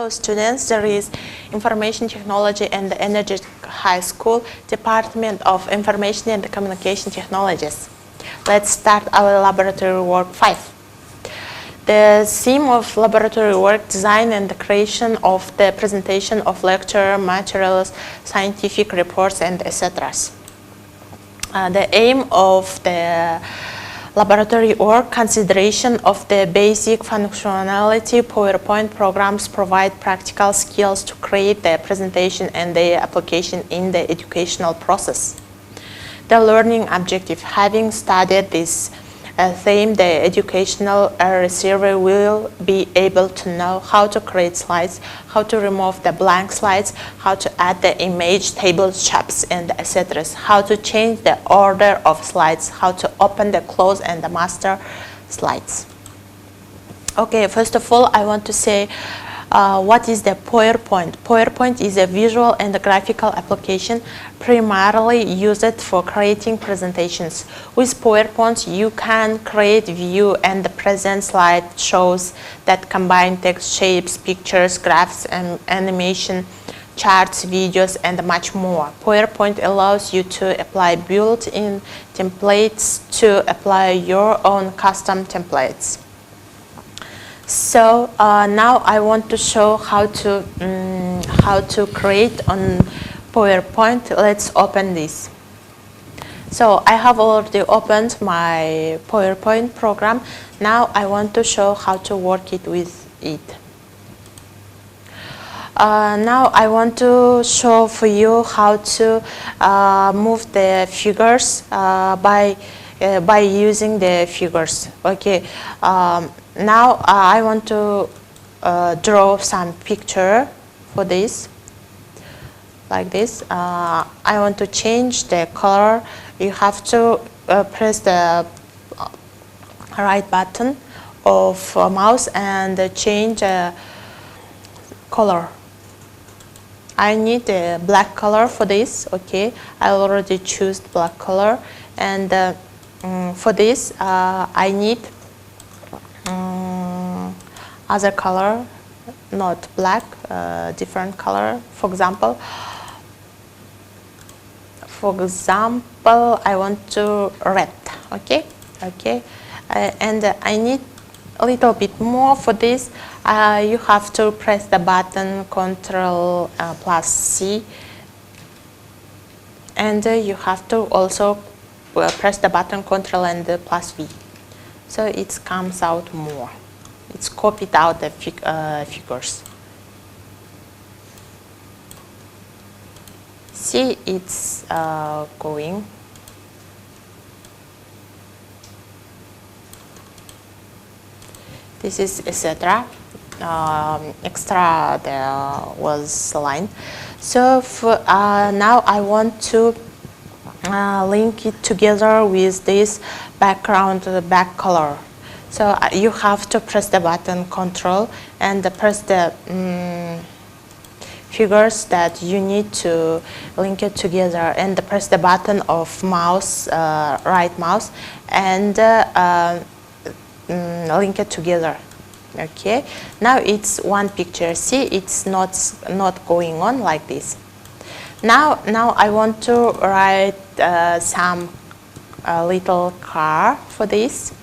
Hello students, there is Information Technology and Energy High School, Department of Information and Communication Technologies. Let's start our laboratory work 5. The theme of laboratory work, design and the creation of the presentation of lecture materials, scientific reports and etc. The aim of the laboratory work, consideration of the basic functionality. PowerPoint programs provide practical skills to create the presentation and the application in the educational process. The learning objective. Having studied this theme, the educational receiver will be able to know how to create slides, how to remove the blank slides, how to add the image, tables, charts, and etc. How to change the order of slides, how to open the close and the master slides. Okay, first of all, I want to say what is the PowerPoint? PowerPoint is a visual and graphical application primarily used for creating presentations. With PowerPoint, you can create, view, and present slide shows that combine text, shapes, pictures, graphs, and animation, charts, videos, and much more. PowerPoint allows you to apply built-in templates to apply your own custom templates. So now I want to show how to create on PowerPoint. Let's open this. So I have already opened my PowerPoint program. Now I want to show how to work it with it. Now I want to show for you how to move the figures by using the figures. Okay. Now I want to draw some picture for this, like this. I want to change the color. You have to press the right button of mouse and change color. I need a black color for this. Okay, I already choose black color, and for this I need other color, not black, different color. For example, I want to red. Okay, and I need a little bit more for this. You have to press the button Ctrl plus C, and you have to also press the button Ctrl and plus V. So it comes out more. It's copied out the figures. See, it's going. This is etc. Extra there was a line. So for, now I want to link it together with this background, the back color. So you have to press the button Control and press the figures that you need to link it together, and press the button of mouse, right mouse, and link it together. Okay. Now it's one picture. See, it's not going on like this. Now I want to write some little car for this.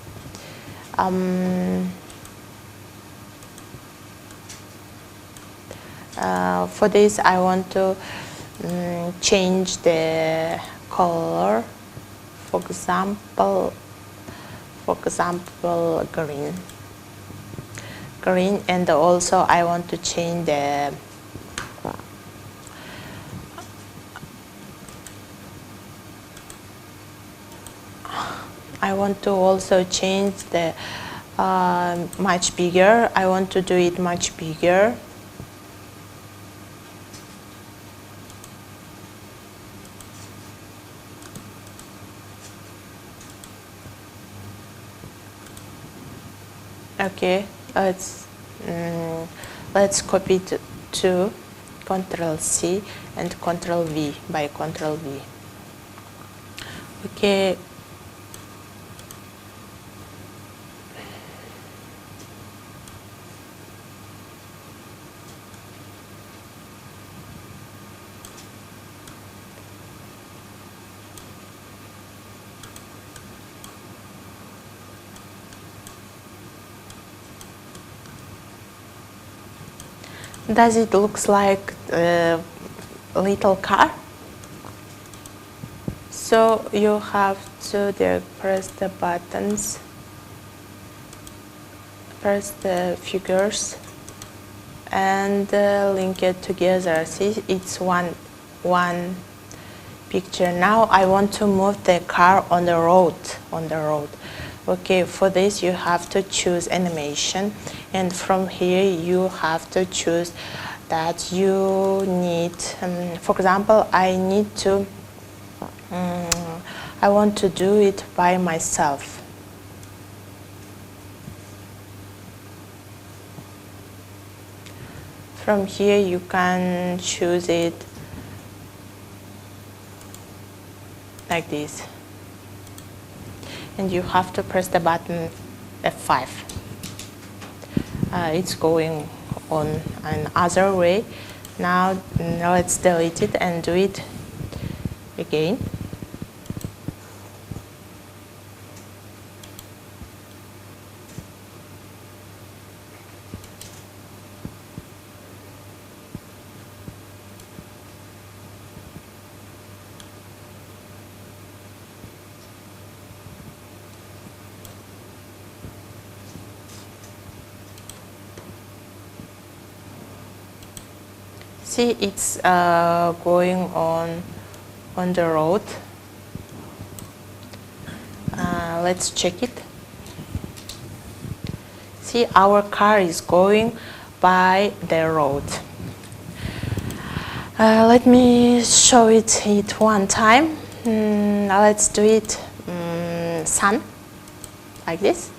For this I want to change the color, for example green, and also I want to change the I want to also change the much bigger. I want to do it much bigger. Okay, let's copy it to Ctrl C and Ctrl V by Ctrl V. Okay. Does it looks like a little car? So you have to press the buttons, press the figures, and link it together. See, it's one picture. Now I want to move the car on the road. Okay, for this you have to choose animation, and from here you have to choose that you need, for example, I want to do it by myself. From here you can choose it like this, and you have to press the button F5. It's going on another way. Now let's delete it and do it again. See, it's going on the road. Let's check it. See, our car is going by the road. Let me show it one time. Let's do it sun, like this.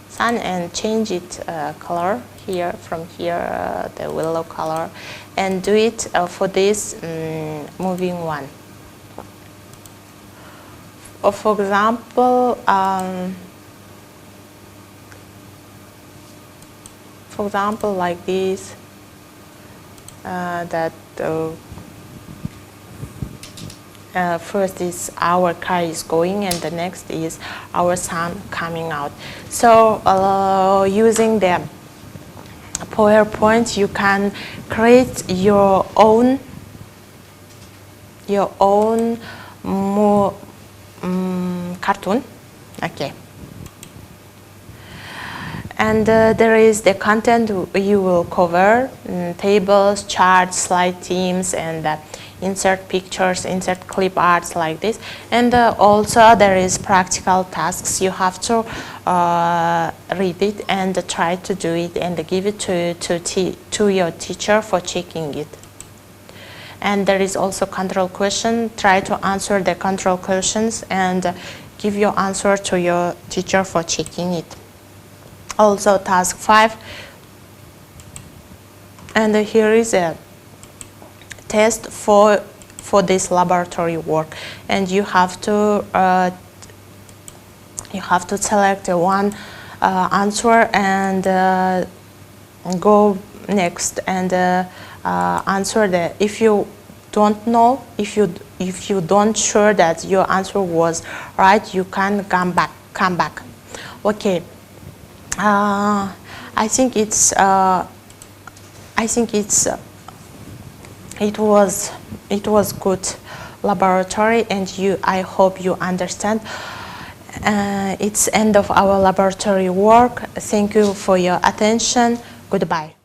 Sun, and change it color here, from here the willow color, and do it for this moving one. Or for example, like this, first is our car is going, and the next is our sun coming out. So using the PowerPoint, you can create your own cartoon. Okay. And there is the content you will cover, tables, charts, slide themes, and insert pictures, insert clip arts like this. And also there is practical tasks. You have to read it and try to do it and give it to your teacher for checking it. And there is also control question. Try to answer the control questions and give your answer to your teacher for checking it. Also task 5, and here is a test for this laboratory work, and you have to select one answer and go next and answer the, if you don't know, if you don't sure that your answer was right, you can come back. Okay. I think it was good laboratory, and I hope you understand. It's end of our laboratory work. Thank you for your attention. Goodbye.